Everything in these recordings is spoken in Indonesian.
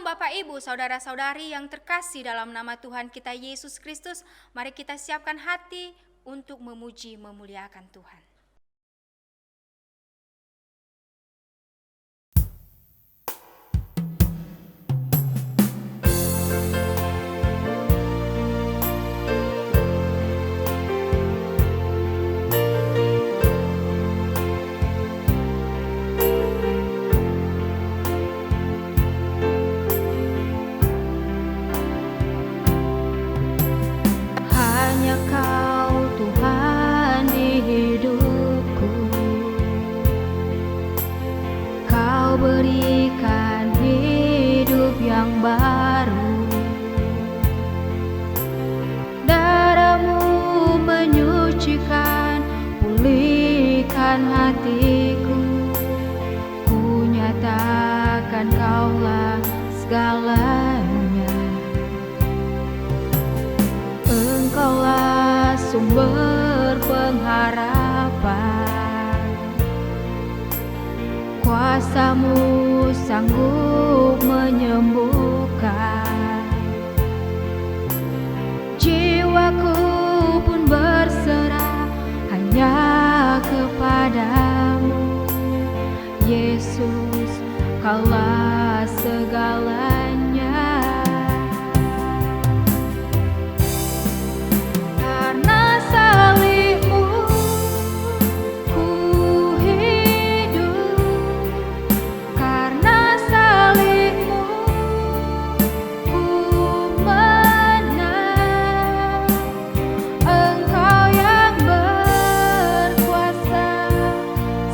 Bapak Ibu, saudara-saudari yang terkasih dalam nama Tuhan kita Yesus Kristus, mari kita siapkan hati untuk memuji memuliakan Tuhan. Hanya Kau Tuhan di hidupku, Kau berikan hidup yang baru. Darah-Mu menyucikan, pulihkan hatiku. Ku nyatakan Kaulah segalanya. Engkaulah sumber pengharapan, kuasa-Mu sanggup menyembuhkan. Jiwaku pun berserah hanya kepadamu, Yesus, Kaulah segalanya. Karena salib-Mu ku hidup, karena salib-Mu ku menang. Engkau yang berkuasa,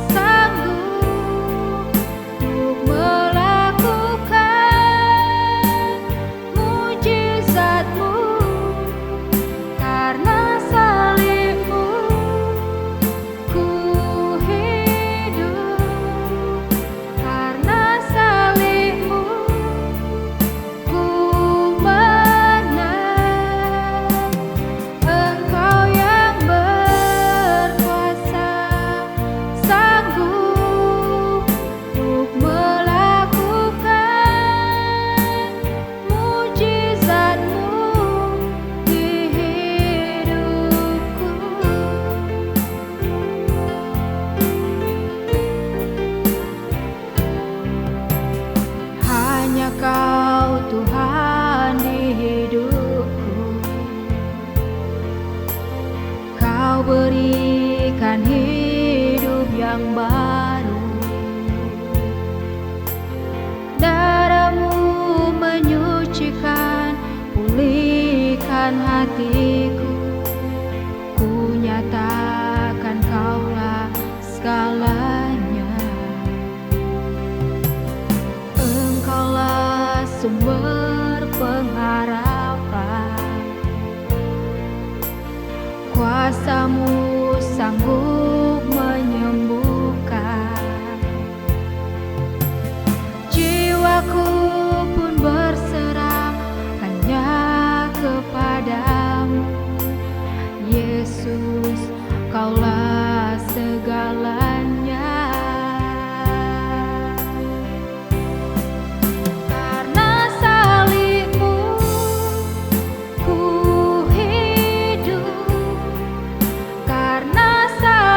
sanggup untuk melakukan mujizat-Mu. Karena salib-Mu ku hidup, karena salib-Mu ku menang. Engkau yang berkuasa, sanggup untuk melakukan mujizat-Mu di hidupku. Hanya Kau Tuhan di hidupku, Kau berikan hidup yang baru. Darah-Mu menyucikan, pulihkan hatiku. Ku nyatakan Kaulah segalanya. Engkaulah sumber pengharapan, kuasa-Mu sanggup menyembuhkan. Jiwaku pun berserah hanya kepadamu, Yesus, Kaulah segalanya. Karena salib-Mu ku hidup, karena salib-Mu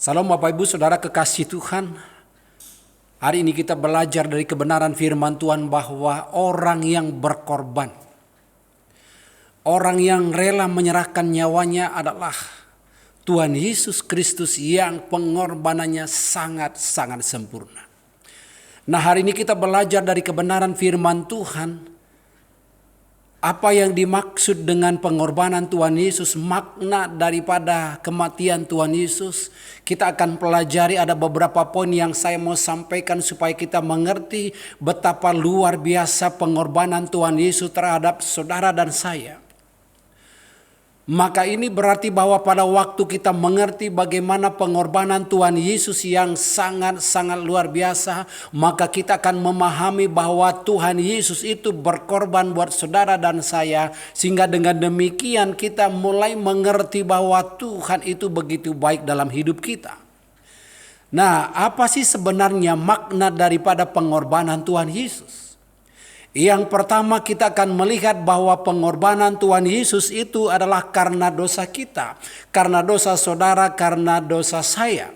Salam Bapak Ibu Saudara kekasih Tuhan. Hari ini kita belajar dari kebenaran firman Tuhan bahwa orang yang berkorban, orang yang rela menyerahkan nyawanya adalah Tuhan Yesus Kristus yang pengorbanannya sangat-sangat sempurna. Nah, hari ini kita belajar dari kebenaran firman Tuhan. Apa yang dimaksud dengan pengorbanan Tuhan Yesus, makna daripada kematian Tuhan Yesus. Kita akan pelajari, ada beberapa poin yang saya mau sampaikan supaya kita mengerti betapa luar biasa pengorbanan Tuhan Yesus terhadap saudara dan saya. Maka ini berarti bahwa pada waktu kita mengerti bagaimana pengorbanan Tuhan Yesus yang sangat-sangat luar biasa, maka kita akan memahami bahwa Tuhan Yesus itu berkorban buat saudara dan saya, sehingga dengan demikian kita mulai mengerti bahwa Tuhan itu begitu baik dalam hidup kita. Nah, apa sih sebenarnya makna daripada pengorbanan Tuhan Yesus? Yang pertama, kita akan melihat bahwa pengorbanan Tuhan Yesus itu adalah karena dosa kita, karena dosa saudara, karena dosa saya.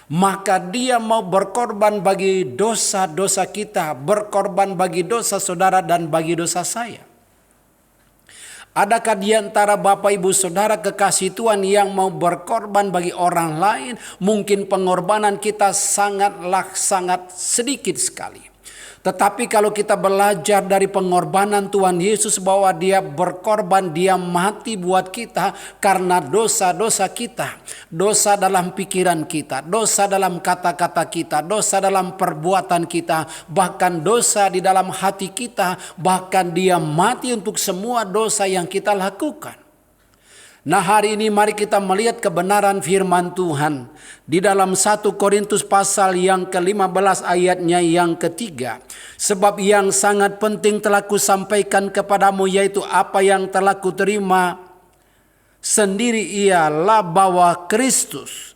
Maka dia mau berkorban bagi dosa-dosa kita, berkorban bagi dosa saudara dan bagi dosa saya. Adakah di antara Bapak Ibu Saudara kekasih Tuhan yang mau berkorban bagi orang lain? Mungkin pengorbanan kita sangat sedikit sekali. Tetapi kalau kita belajar dari pengorbanan Tuhan Yesus bahwa dia berkorban, dia mati buat kita karena dosa-dosa kita. Dosa dalam pikiran kita, dosa dalam kata-kata kita, dosa dalam perbuatan kita, bahkan dosa di dalam hati kita. Bahkan dia mati untuk semua dosa yang kita lakukan. Nah, hari ini mari kita melihat kebenaran firman Tuhan di dalam 1 Korintus pasal yang ke-15 ayatnya yang ketiga. Sebab yang sangat penting telah kusampaikan kepadamu, yaitu apa yang telah kuterima sendiri, ialah bahwa Kristus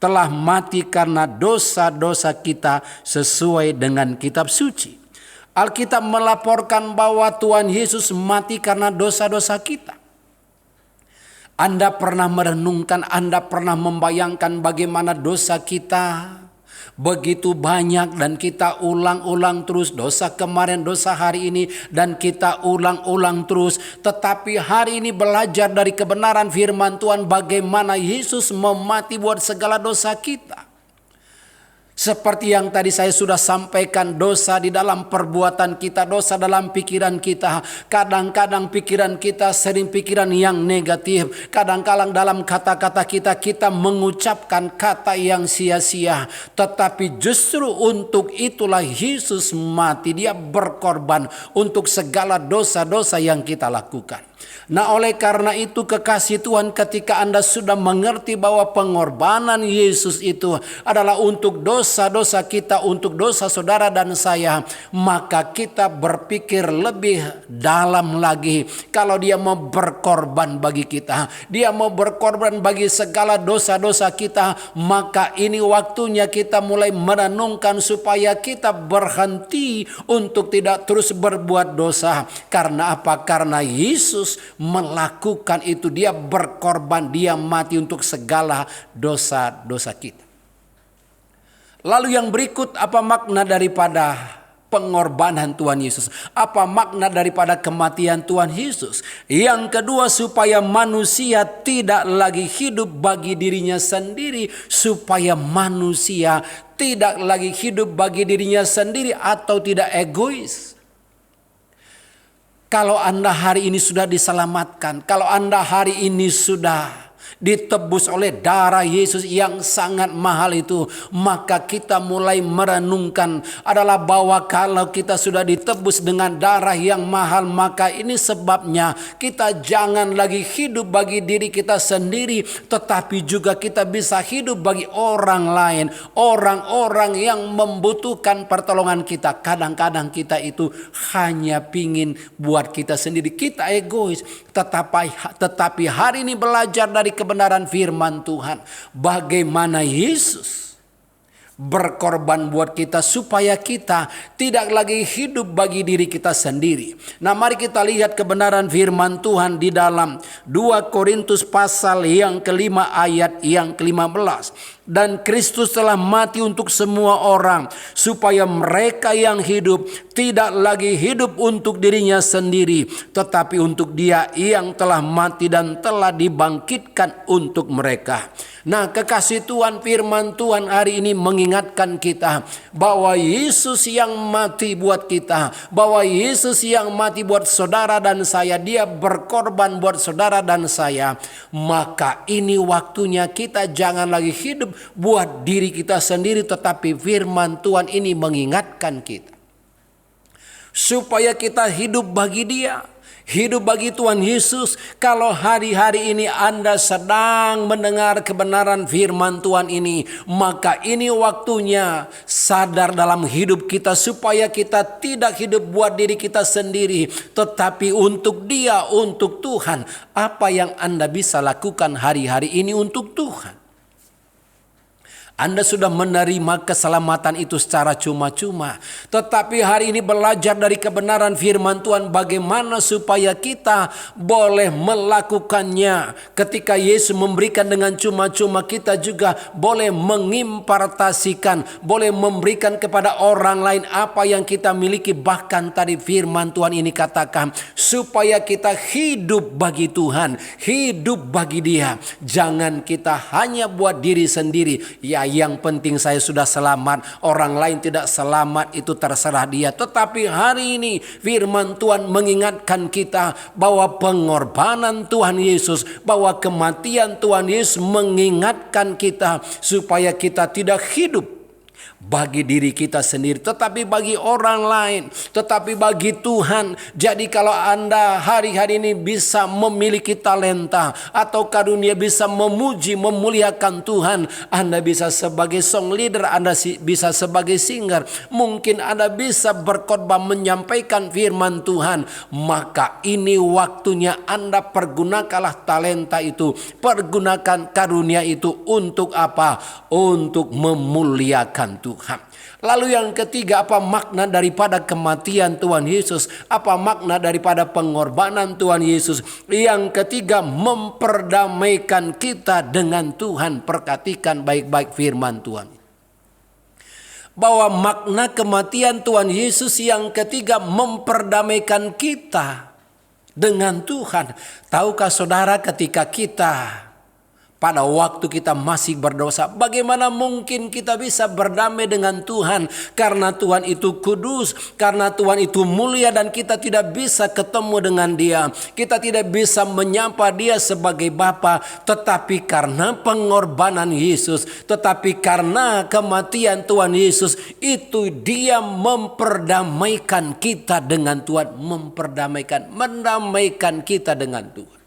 telah mati karena dosa-dosa kita sesuai dengan kitab suci. Alkitab melaporkan bahwa Tuhan Yesus mati karena dosa-dosa kita. Anda pernah merenungkan, Anda pernah membayangkan bagaimana dosa kita begitu banyak dan kita ulang-ulang terus, dosa kemarin, dosa hari ini, dan kita ulang-ulang terus. Tetapi hari ini belajar dari kebenaran firman Tuhan bagaimana Yesus memati buat segala dosa kita. Seperti yang tadi saya sudah sampaikan, dosa di dalam perbuatan kita, dosa dalam pikiran kita. Kadang-kadang pikiran kita sering pikiran yang negatif. Kadang-kadang dalam kata-kata kita mengucapkan kata yang sia-sia. Tetapi justru untuk itulah Yesus mati. Dia berkorban untuk segala dosa-dosa yang kita lakukan. Nah, oleh karena itu kekasih Tuhan, ketika Anda sudah mengerti bahwa pengorbanan Yesus itu adalah untuk dosa-dosa kita, untuk dosa saudara dan saya, maka kita berpikir lebih dalam lagi. Kalau dia mau berkorban bagi kita, dia mau berkorban bagi segala dosa-dosa kita, maka ini waktunya kita mulai merenungkan supaya kita berhenti untuk tidak terus berbuat dosa. Karena apa? Karena Yesus melakukan itu, dia berkorban, dia mati untuk segala dosa-dosa kita. Lalu yang berikut, apa makna daripada pengorbanan Tuhan Yesus? Apa makna daripada kematian Tuhan Yesus? Yang kedua, supaya manusia tidak lagi hidup bagi dirinya sendiri, supaya manusia tidak lagi hidup bagi dirinya sendiri atau tidak egois. Kalau Anda hari ini sudah diselamatkan, kalau Anda hari ini sudah ditebus oleh darah Yesus yang sangat mahal itu, maka kita mulai merenungkan adalah bahwa kalau kita sudah ditebus dengan darah yang mahal, maka ini sebabnya kita jangan lagi hidup bagi diri kita sendiri, tetapi juga kita bisa hidup bagi orang lain, orang-orang yang membutuhkan pertolongan kita. Kadang-kadang kita itu hanya pingin buat kita sendiri, kita egois. Tetapi hari ini belajar dari kebenaran firman Tuhan, bagaimana Yesus berkorban buat kita supaya kita tidak lagi hidup bagi diri kita sendiri. Nah, mari kita lihat kebenaran firman Tuhan di dalam 2 Korintus pasal yang kelima ayat yang ke-15. Dan Kristus telah mati untuk semua orang, supaya mereka yang hidup tidak lagi hidup untuk dirinya sendiri, tetapi untuk Dia yang telah mati dan telah dibangkitkan untuk mereka. Nah, kekasih Tuhan, firman Tuhan hari ini mengingatkan kita bahwa Yesus yang mati buat kita, bahwa Yesus yang mati buat saudara dan saya, Dia berkorban buat saudara dan saya. Maka ini waktunya kita jangan lagi hidup buat diri kita sendiri, tetapi firman Tuhan ini mengingatkan kita supaya kita hidup bagi Dia, hidup bagi Tuhan Yesus. Kalau hari-hari ini Anda sedang mendengar kebenaran firman Tuhan ini, maka ini waktunya sadar dalam hidup kita supaya kita tidak hidup buat diri kita sendiri, tetapi untuk Dia, untuk Tuhan. Apa yang Anda bisa lakukan hari-hari ini untuk Tuhan? Anda sudah menerima keselamatan itu secara cuma-cuma. Tetapi hari ini belajar dari kebenaran firman Tuhan bagaimana supaya kita boleh melakukannya. Ketika Yesus memberikan dengan cuma-cuma, kita juga boleh mengimpartasikan, boleh memberikan kepada orang lain apa yang kita miliki. Bahkan tadi firman Tuhan ini katakan supaya kita hidup bagi Tuhan, hidup bagi Dia. Jangan kita hanya buat diri sendiri. Ya, yang penting saya sudah selamat, orang lain tidak selamat, itu terserah dia. Tetapi hari ini firman Tuhan mengingatkan kita bahwa pengorbanan Tuhan Yesus, bahwa kematian Tuhan Yesus mengingatkan kita supaya kita tidak hidup bagi diri kita sendiri, tetapi bagi orang lain, tetapi bagi Tuhan. Jadi kalau Anda hari-hari ini bisa memiliki talenta atau karunia bisa memuji, memuliakan Tuhan, Anda bisa sebagai song leader, Anda bisa sebagai singer, mungkin Anda bisa berkhotbah menyampaikan firman Tuhan, maka ini waktunya Anda pergunakanlah talenta itu, pergunakan karunia itu untuk apa? Untuk memuliakan Tuhan. Lalu yang ketiga, apa makna daripada kematian Tuhan Yesus? Apa makna daripada pengorbanan Tuhan Yesus? Yang ketiga, memperdamaikan kita dengan Tuhan. Perhatikan baik-baik firman Tuhan. Bahwa makna kematian Tuhan Yesus yang ketiga, memperdamaikan kita dengan Tuhan. Tahukah saudara, ketika kita pada waktu kita masih berdosa, bagaimana mungkin kita bisa berdamai dengan Tuhan? Karena Tuhan itu kudus, karena Tuhan itu mulia, dan kita tidak bisa ketemu dengan Dia. Kita tidak bisa menyapa Dia sebagai Bapa. Tetapi karena pengorbanan Yesus, tetapi karena kematian Tuhan Yesus, itu Dia memperdamaikan kita dengan Tuhan. Mendamaikan kita dengan Tuhan.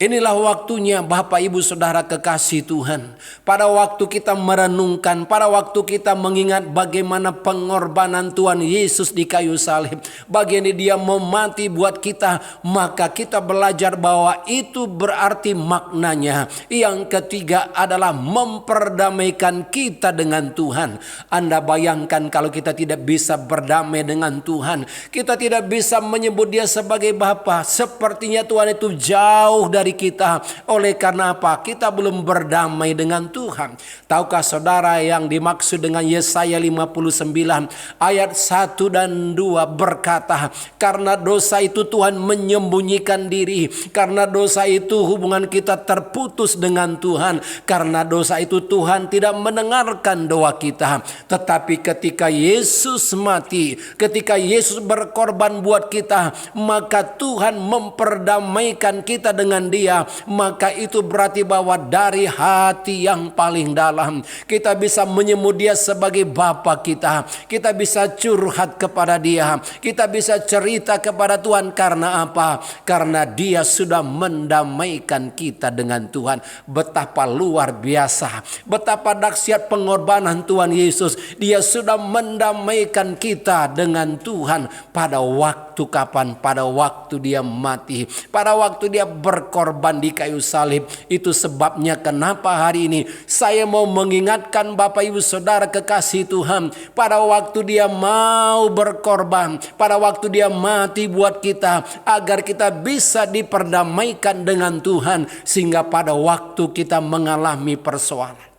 Inilah waktunya Bapak Ibu Saudara kekasih Tuhan. Pada waktu kita merenungkan, pada waktu kita mengingat bagaimana pengorbanan Tuhan Yesus di kayu salib, bagaimana Dia mau mati buat kita, maka kita belajar bahwa itu berarti maknanya. Yang ketiga adalah memperdamaikan kita dengan Tuhan. Anda bayangkan kalau kita tidak bisa berdamai dengan Tuhan, kita tidak bisa menyebut Dia sebagai Bapa. Sepertinya Tuhan itu jauh dari kita. Oleh karena apa? Kita belum berdamai dengan Tuhan. Tahukah saudara yang dimaksud dengan Yesaya 59 ayat 1 dan 2 berkata, karena dosa itu Tuhan menyembunyikan diri, karena dosa itu hubungan kita terputus dengan Tuhan, karena dosa itu Tuhan tidak mendengarkan doa kita. Tetapi ketika Yesus mati, ketika Yesus berkorban buat kita, maka Tuhan memperdamaikan kita dengan Dia. Maka itu berarti bahwa dari hati yang paling dalam kita bisa menyebut Dia sebagai Bapa kita. Kita bisa curhat kepada Dia, kita bisa cerita kepada Tuhan. Karena apa? Karena Dia sudah mendamaikan kita dengan Tuhan. Betapa luar biasa, betapa dahsyat pengorbanan Tuhan Yesus. Dia sudah mendamaikan kita dengan Tuhan pada waktu kapan? Pada waktu Dia mati, pada waktu Dia berkorban berkorban di kayu salib. Itu sebabnya kenapa hari ini saya mau mengingatkan Bapak Ibu Saudara kekasih Tuhan, pada waktu dia mau berkorban, pada waktu dia mati buat kita, agar kita bisa diperdamaikan dengan Tuhan, sehingga pada waktu kita mengalami persoalan,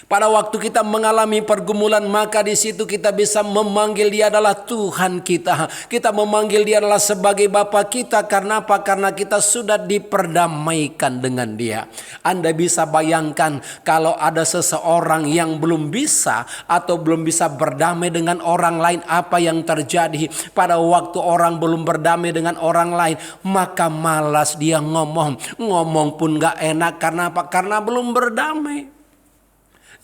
pada waktu kita mengalami pergumulan, maka di situ kita bisa memanggil Dia adalah Tuhan kita. Kita memanggil Dia adalah sebagai Bapa kita. Karena apa? Karena kita sudah diperdamaikan dengan Dia. Anda bisa bayangkan kalau ada seseorang yang belum bisa atau belum bisa berdamai dengan orang lain, apa yang terjadi pada waktu orang belum berdamai dengan orang lain, maka malas dia ngomong pun gak enak. Karena apa? Karena belum berdamai.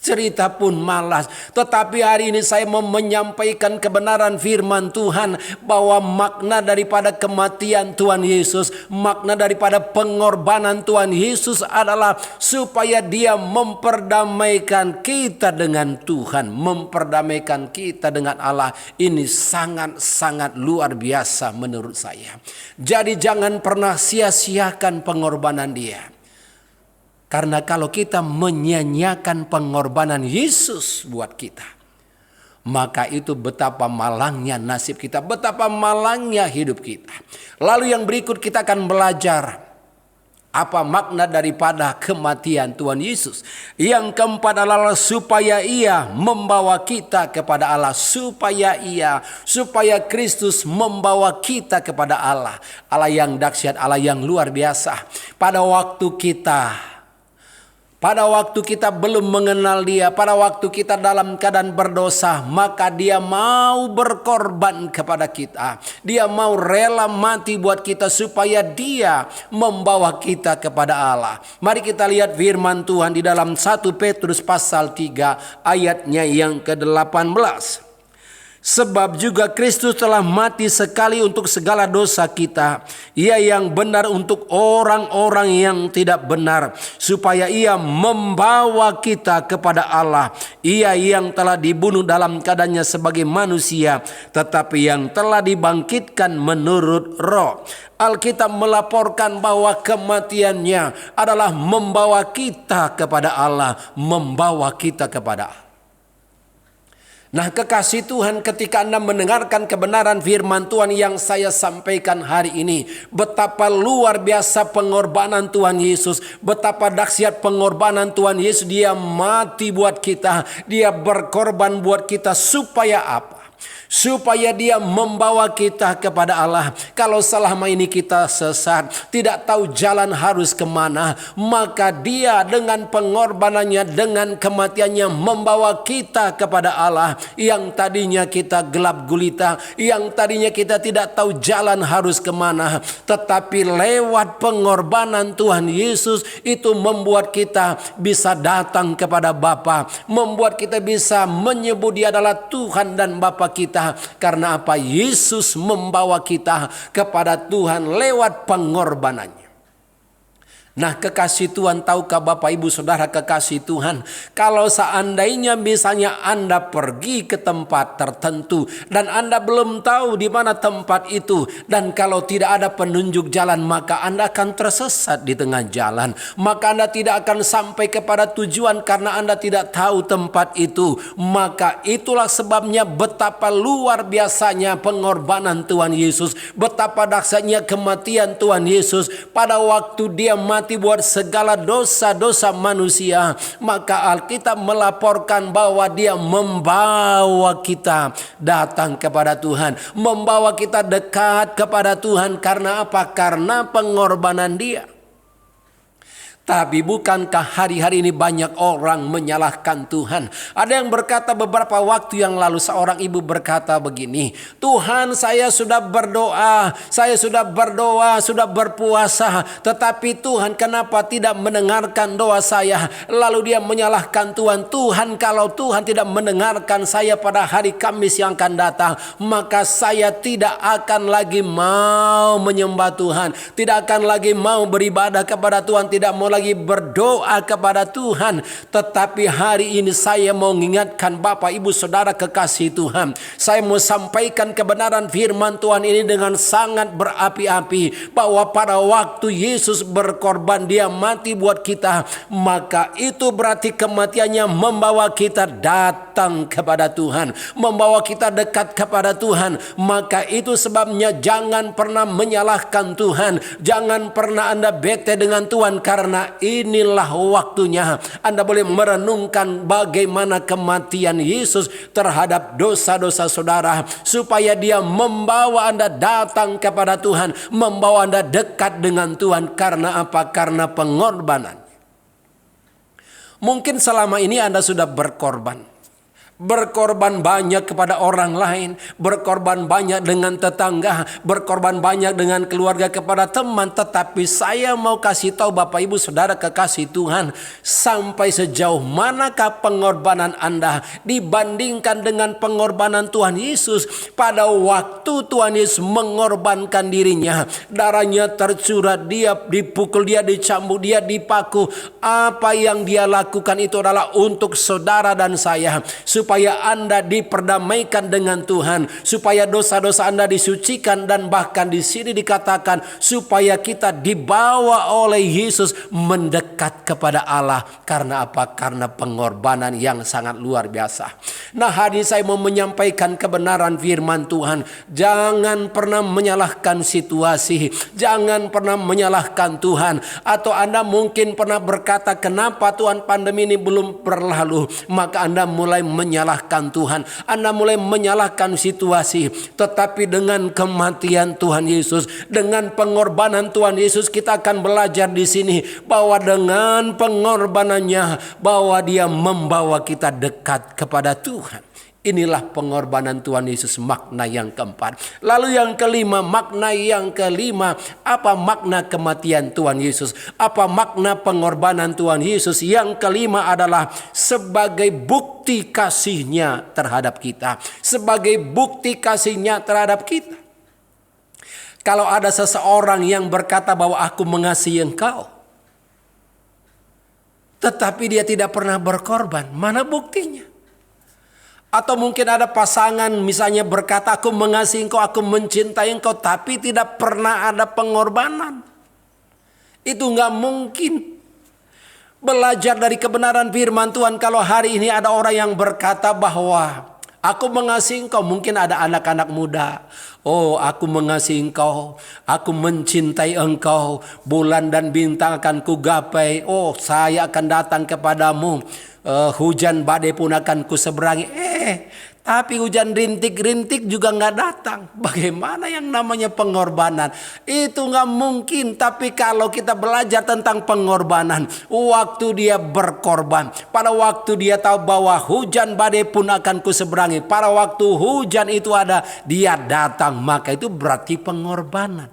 Cerita pun malas. Tetapi hari ini saya mau menyampaikan kebenaran firman Tuhan, bahwa makna daripada kematian Tuhan Yesus, makna daripada pengorbanan Tuhan Yesus adalah supaya Dia memperdamaikan kita dengan Tuhan, memperdamaikan kita dengan Allah. Ini sangat-sangat luar biasa menurut saya. Jadi jangan pernah sia-siakan pengorbanan Dia. Karena kalau kita menyia-nyiakan pengorbanan Yesus buat kita, maka itu betapa malangnya nasib kita, betapa malangnya hidup kita. Lalu yang berikut kita akan belajar apa makna daripada kematian Tuhan Yesus. Yang keempat adalah supaya Ia membawa kita kepada Allah. Supaya Kristus membawa kita kepada Allah. Allah yang dahsyat, Allah yang luar biasa. Pada waktu kita belum mengenal Dia, pada waktu kita dalam keadaan berdosa, maka Dia mau berkorban kepada kita. Dia mau rela mati buat kita supaya Dia membawa kita kepada Allah. Mari kita lihat firman Tuhan di dalam 1 Petrus pasal 3 ayatnya yang ke-18. Sebab juga Kristus telah mati sekali untuk segala dosa kita, Ia yang benar untuk orang-orang yang tidak benar, supaya Ia membawa kita kepada Allah. Ia yang telah dibunuh dalam keadaannya sebagai manusia, tetapi yang telah dibangkitkan menurut roh. Alkitab melaporkan bahwa kematiannya adalah membawa kita kepada Allah, membawa kita kepada Allah. Nah, kekasih Tuhan, ketika Anda mendengarkan kebenaran firman Tuhan yang saya sampaikan hari ini, betapa luar biasa pengorbanan Tuhan Yesus, betapa dahsyat pengorbanan Tuhan Yesus. Dia mati buat kita, Dia berkorban buat kita supaya apa? Supaya Dia membawa kita kepada Allah. Kalau selama ini kita sesat, tidak tahu jalan harus kemana, maka Dia dengan pengorbanannya, dengan kematiannya membawa kita kepada Allah. Yang tadinya kita gelap gulita, yang tadinya kita tidak tahu jalan harus kemana, tetapi lewat pengorbanan Tuhan Yesus itu membuat kita bisa datang kepada Bapa, membuat kita bisa menyebut Dia adalah Tuhan dan Bapa kita. Karena apa? Yesus membawa kita kepada Tuhan lewat pengorbanannya. Nah, kekasih Tuhan, tahukah Bapak Ibu Saudara kekasih Tuhan, kalau seandainya misalnya Anda pergi ke tempat tertentu dan Anda belum tahu di mana tempat itu, dan kalau tidak ada penunjuk jalan, maka Anda akan tersesat di tengah jalan. Maka Anda tidak akan sampai kepada tujuan karena Anda tidak tahu tempat itu. Maka itulah sebabnya betapa luar biasanya pengorbanan Tuhan Yesus, betapa dahsyatnya kematian Tuhan Yesus pada waktu Dia mati buat segala dosa-dosa manusia. Maka Alkitab melaporkan bahwa Dia membawa kita datang kepada Tuhan, membawa kita dekat kepada Tuhan. Karena apa? Karena pengorbanan Dia. Tapi bukankah hari-hari ini banyak orang menyalahkan Tuhan? Ada yang berkata beberapa waktu yang lalu, seorang ibu berkata begini, Tuhan, saya sudah berdoa, sudah berpuasa, tetapi Tuhan kenapa tidak mendengarkan doa saya? Lalu dia menyalahkan Tuhan. Tuhan, kalau Tuhan tidak mendengarkan saya pada hari Kamis yang akan datang, maka saya tidak akan lagi mau menyembah Tuhan, tidak akan lagi mau beribadah kepada Tuhan, tidak mau lagi berdoa kepada Tuhan. Tetapi hari ini saya mau mengingatkan Bapak Ibu Saudara kekasih Tuhan. Saya mau sampaikan kebenaran firman Tuhan ini dengan sangat berapi-api. Bahwa pada waktu Yesus berkorban, dia mati buat kita. Maka itu berarti kematiannya membawa kita datang kepada Tuhan. Membawa kita dekat kepada Tuhan. Maka itu sebabnya jangan pernah menyalahkan Tuhan. Jangan pernah Anda bete dengan Tuhan. Karena inilah waktunya Anda boleh merenungkan bagaimana kematian Yesus terhadap dosa-dosa saudara. Supaya dia membawa Anda datang kepada Tuhan. Membawa Anda dekat dengan Tuhan. Karena apa? Karena pengorbanan. Mungkin selama ini Anda sudah berkorban. Berkorban banyak kepada orang lain, berkorban banyak dengan tetangga, berkorban banyak dengan keluarga, kepada teman. Tetapi saya mau kasih tahu Bapak Ibu Saudara kekasih Tuhan, sampai sejauh manakah pengorbanan Anda dibandingkan dengan pengorbanan Tuhan Yesus. Pada waktu Tuhan Yesus mengorbankan dirinya, darahnya tercurah, dia dipukul, dia dicambuk, dia dipaku. Apa yang dia lakukan itu adalah untuk saudara dan saya, supaya Anda diperdamaikan dengan Tuhan, supaya dosa-dosa Anda disucikan, dan bahkan di sini dikatakan supaya kita dibawa oleh Yesus mendekat kepada Allah. Karena apa? Karena pengorbanan yang sangat luar biasa. Nah, hari ini saya mau menyampaikan kebenaran firman Tuhan. Jangan pernah menyalahkan situasi, jangan pernah menyalahkan Tuhan. Atau Anda mungkin pernah berkata, kenapa Tuhan pandemi ini belum berlalu? Maka Anda mulai menyalahkan Tuhan, Anda mulai menyalahkan situasi. Tetapi dengan kematian Tuhan Yesus, dengan pengorbanan Tuhan Yesus, kita akan belajar di sini bahwa dengan pengorbanannya, bahwa dia membawa kita dekat kepada Tuhan. Inilah pengorbanan Tuhan Yesus, makna yang keempat. Lalu yang kelima, makna yang kelima, apa makna kematian Tuhan Yesus? Apa makna pengorbanan Tuhan Yesus? Yang kelima adalah sebagai bukti kasih-Nya terhadap kita. Sebagai bukti kasih-Nya terhadap kita. Kalau ada seseorang yang berkata bahwa aku mengasihi engkau, tetapi dia tidak pernah berkorban, mana buktinya? Atau mungkin ada pasangan misalnya berkata, aku mengasihi engkau, aku mencintai engkau, tapi tidak pernah ada pengorbanan. Itu nggak mungkin. Belajar dari kebenaran firman Tuhan. Kalau hari ini ada orang yang berkata bahwa aku mengasihi engkau, mungkin ada anak-anak muda. Oh, aku mengasihi engkau, aku mencintai engkau, bulan dan bintang akan kugapai. Oh, saya akan datang kepadamu. Hujan badai pun akan kuseberangi. Tapi hujan rintik-rintik juga nggak datang. Bagaimana yang namanya pengorbanan? Itu nggak mungkin. Tapi kalau kita belajar tentang pengorbanan, waktu dia berkorban, pada waktu dia tahu bahwa hujan badai pun akan kuseberangi, pada waktu hujan itu ada, dia datang, maka itu berarti pengorbanan.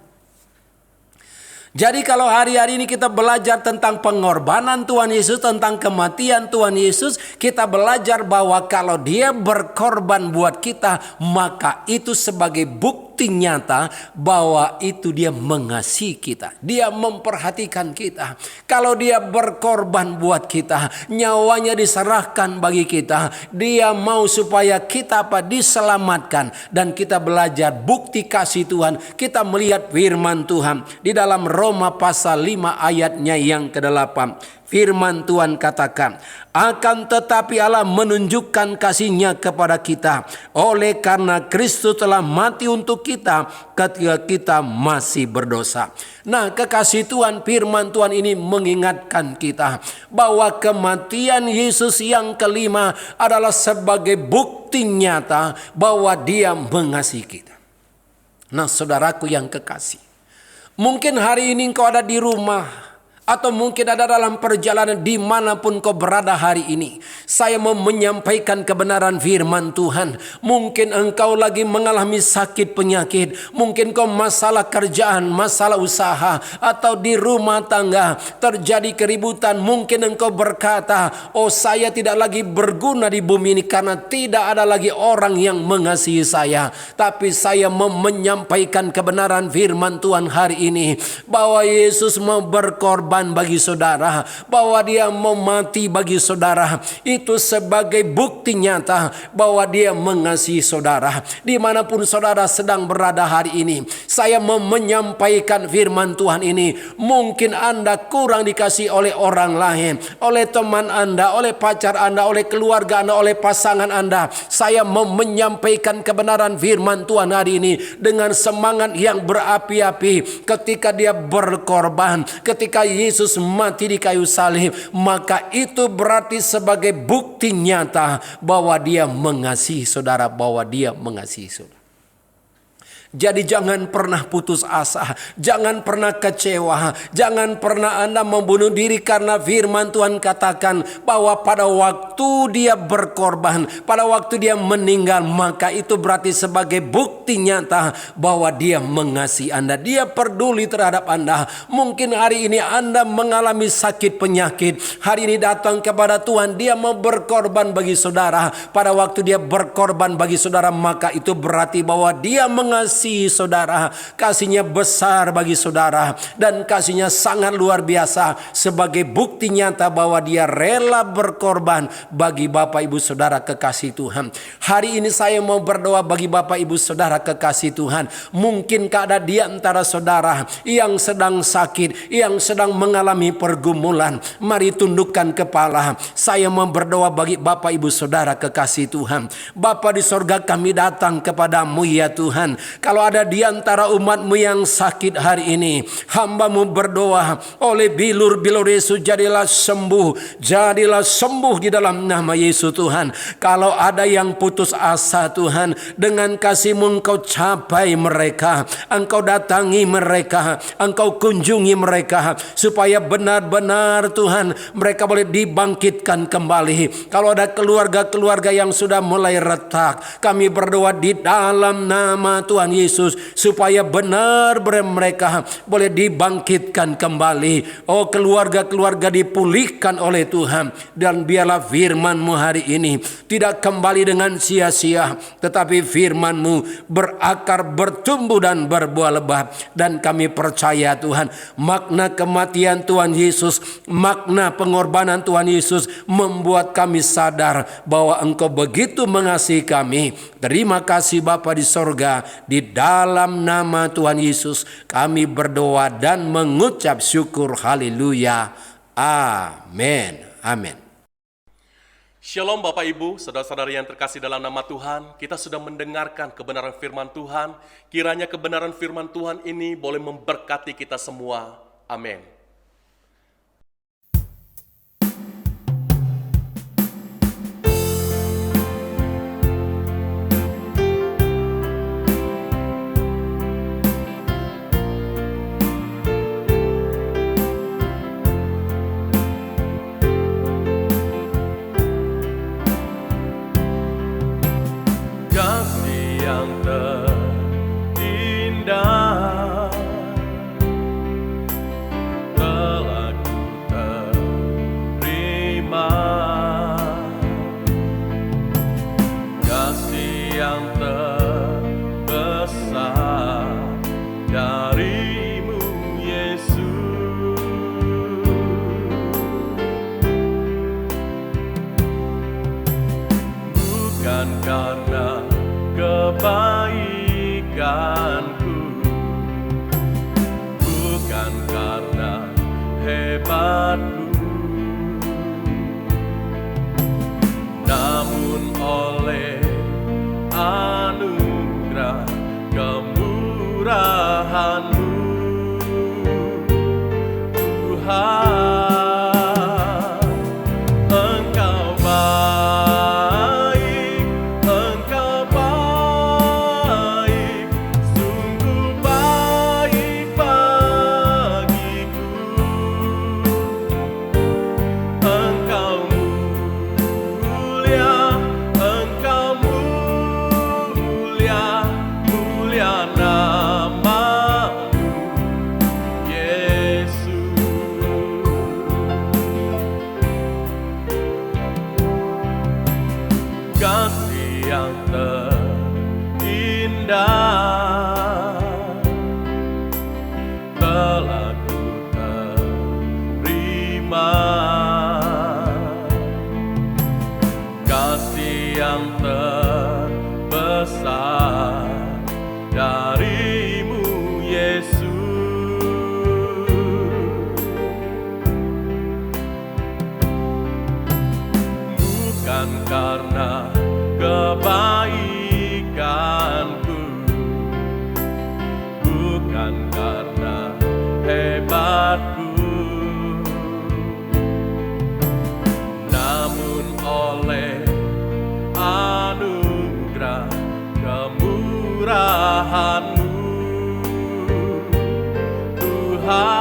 Jadi kalau hari-hari ini kita belajar tentang pengorbanan Tuhan Yesus, tentang kematian Tuhan Yesus, kita belajar bahwa kalau dia berkorban buat kita, maka itu sebagai bukti nyata bahwa itu dia mengasihi kita. Dia memperhatikan kita. Kalau dia berkorban buat kita, nyawanya diserahkan bagi kita, dia mau supaya kita diselamatkan. Dan kita belajar bukti kasih Tuhan. Kita melihat firman Tuhan di dalam Roma pasal 5 ayatnya yang ke-8. Firman Tuhan katakan, akan tetapi Allah menunjukkan kasih-Nya kepada kita oleh karena Kristus telah mati untuk kita ketika kita masih berdosa. Nah, kekasih Tuhan, firman Tuhan ini mengingatkan kita bahwa kematian Yesus yang kelima adalah sebagai bukti nyata bahwa Dia mengasihi kita. Nah, saudaraku yang kekasih, mungkin hari ini engkau ada di rumah, atau mungkin ada dalam perjalanan dimanapun kau berada hari ini. Saya mau menyampaikan kebenaran firman Tuhan. Mungkin engkau lagi mengalami sakit penyakit. Mungkin kau masalah kerjaan, masalah usaha, atau di rumah tangga terjadi keributan. Mungkin engkau berkata, oh saya tidak lagi berguna di bumi ini karena tidak ada lagi orang yang mengasihi saya. Tapi saya mau menyampaikan kebenaran firman Tuhan hari ini, bahwa Yesus mau berkorban berkorban bagi saudara, bahwa dia mau mati bagi saudara, itu sebagai bukti nyata bahwa dia mengasihi saudara. Dimanapun saudara sedang berada hari ini, saya mau menyampaikan firman Tuhan ini. Mungkin Anda kurang dikasih oleh orang lain, oleh teman Anda, oleh pacar Anda, oleh keluarga Anda, oleh pasangan Anda. Saya mau menyampaikan kebenaran firman Tuhan hari ini dengan semangat yang berapi-api. Ketika dia berkorban, ketika Yesus mati di kayu salib, maka itu berarti sebagai bukti nyata bahwa dia mengasihi saudara, bahwa dia mengasihi saudara. Jadi jangan pernah putus asa, jangan pernah kecewa, jangan pernah Anda membunuh diri, karena firman Tuhan katakan bahwa pada waktu dia berkorban, pada waktu dia meninggal, maka itu berarti sebagai bukti nyata bahwa dia mengasihi Anda, dia peduli terhadap Anda. Mungkin hari ini Anda mengalami sakit penyakit, hari ini datang kepada Tuhan, dia mau berkorban bagi saudara. Pada waktu dia berkorban bagi saudara, maka itu berarti bahwa dia mengasihi saudara, kasihnya besar bagi saudara, dan kasihnya sangat luar biasa, sebagai bukti nyata bahwa dia rela berkorban bagi Bapak Ibu Saudara kekasih Tuhan. Hari ini saya mau berdoa bagi Bapak Ibu Saudara kekasih Tuhan. Mungkin ada di antara saudara yang sedang sakit, yang sedang mengalami pergumulan. Mari tundukkan kepala. Saya mau berdoa bagi Bapak Ibu Saudara kekasih Tuhan. Bapa di sorga, kami datang kepadamu ya Tuhan. Kalau ada di antara umatmu yang sakit hari ini, hamba-mu berdoa, oleh bilur-bilur Yesus jadilah sembuh di dalam nama Yesus Tuhan. Kalau ada yang putus asa Tuhan, dengan kasih-Mu Engkau capai mereka, Engkau datangi mereka, Engkau kunjungi mereka, supaya benar-benar Tuhan mereka boleh dibangkitkan kembali. Kalau ada keluarga-keluarga yang sudah mulai retak, kami berdoa di dalam nama Tuhan Yesus, supaya benar-benar mereka boleh dibangkitkan kembali. Oh, keluarga-keluarga dipulihkan oleh Tuhan, dan biarlah firman-Mu hari ini tidak kembali dengan sia-sia, tetapi firman-Mu berakar, bertumbuh dan berbuah lebat. Dan kami percaya Tuhan, makna kematian Tuhan Yesus, makna pengorbanan Tuhan Yesus membuat kami sadar bahwa Engkau begitu mengasihi kami. Terima kasih Bapa di sorga. Di dalam nama Tuhan Yesus kami berdoa dan mengucap syukur. Haleluya. Amin. Amin. Shalom Bapak Ibu, saudara-saudari yang terkasih dalam nama Tuhan. Kita sudah mendengarkan kebenaran firman Tuhan. Kiranya kebenaran firman Tuhan ini boleh memberkati kita semua. Amin. Karena kebaikanku, bukan karena hebatku, namun oleh anugerah kemurahan-Mu, Tuhan. Mulia namamu. Yesus. Bukan karena kebaikanku, bukan karena hebatku, namun oleh anugerah kemurahan-Mu, Tuhan.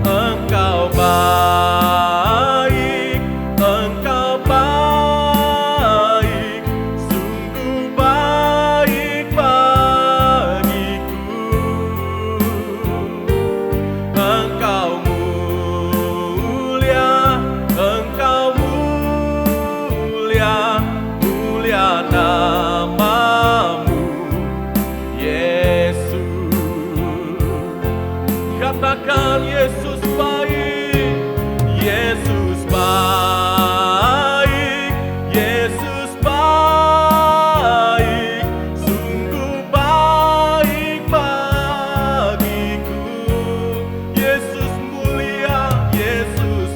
Engkau baik, Engkau baik, sungguh baik bagiku. Engkau mulia, Engkau mulia, mulia nama-Mu, Yesus. Katakan Yesus baik, Yesus baik, Yesus baik, sungguh baik bagiku. Yesus mulia, Yesus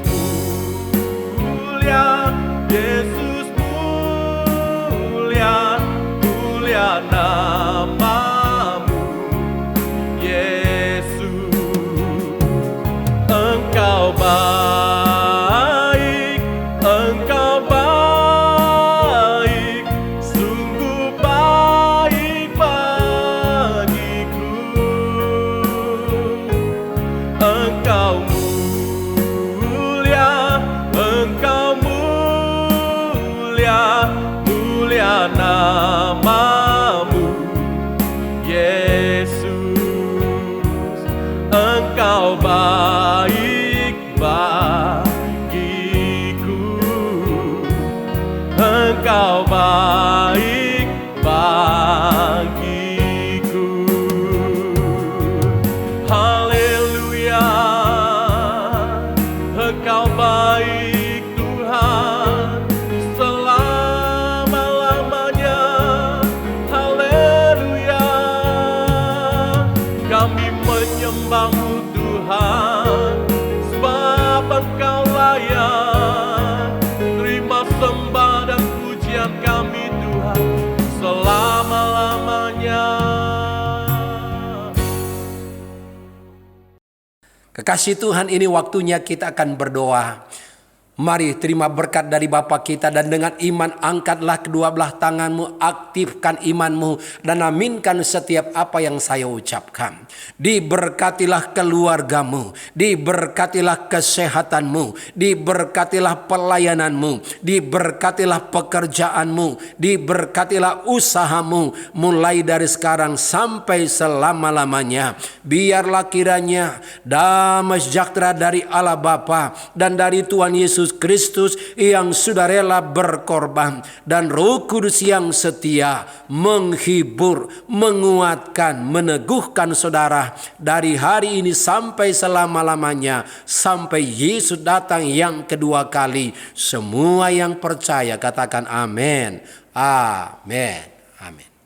mulia, Yesus mulia, mulia nama-Mu, Yesus. Engkau baik, Engkau baik, sungguh baik bagiku. Engkau mulia, Engkau mulia, mulia nama-Mu, Yesus. Engkau baik bagiku, Engkau baik bagiku. Haleluya, Engkau baik Tuhan selama-lamanya. Haleluya, kami menyembah-Mu Tuhan, sebab Engkau layak. Terima sembah dan pujian kami Tuhan selama-lamanya. Kekasih Tuhan, ini waktunya kita akan berdoa. Mari terima berkat dari Bapa kita, dan dengan iman angkatlah kedua belah tanganmu, aktifkan imanmu, dan aminkan setiap apa yang saya ucapkan. Diberkatilah keluargamu, diberkatilah kesehatanmu, diberkatilah pelayananmu, diberkatilah pekerjaanmu, diberkatilah usahamu, mulai dari sekarang sampai selama-lamanya. Biarlah kiranya damai sejahtera dari Allah Bapa dan dari Tuhan Yesus Kristus yang sudah rela berkorban, dan Roh Kudus yang setia menghibur, menguatkan, meneguhkan saudara dari hari ini sampai selama-lamanya, sampai Yesus datang yang kedua kali. Semua yang percaya katakan amin. Amin. Amin.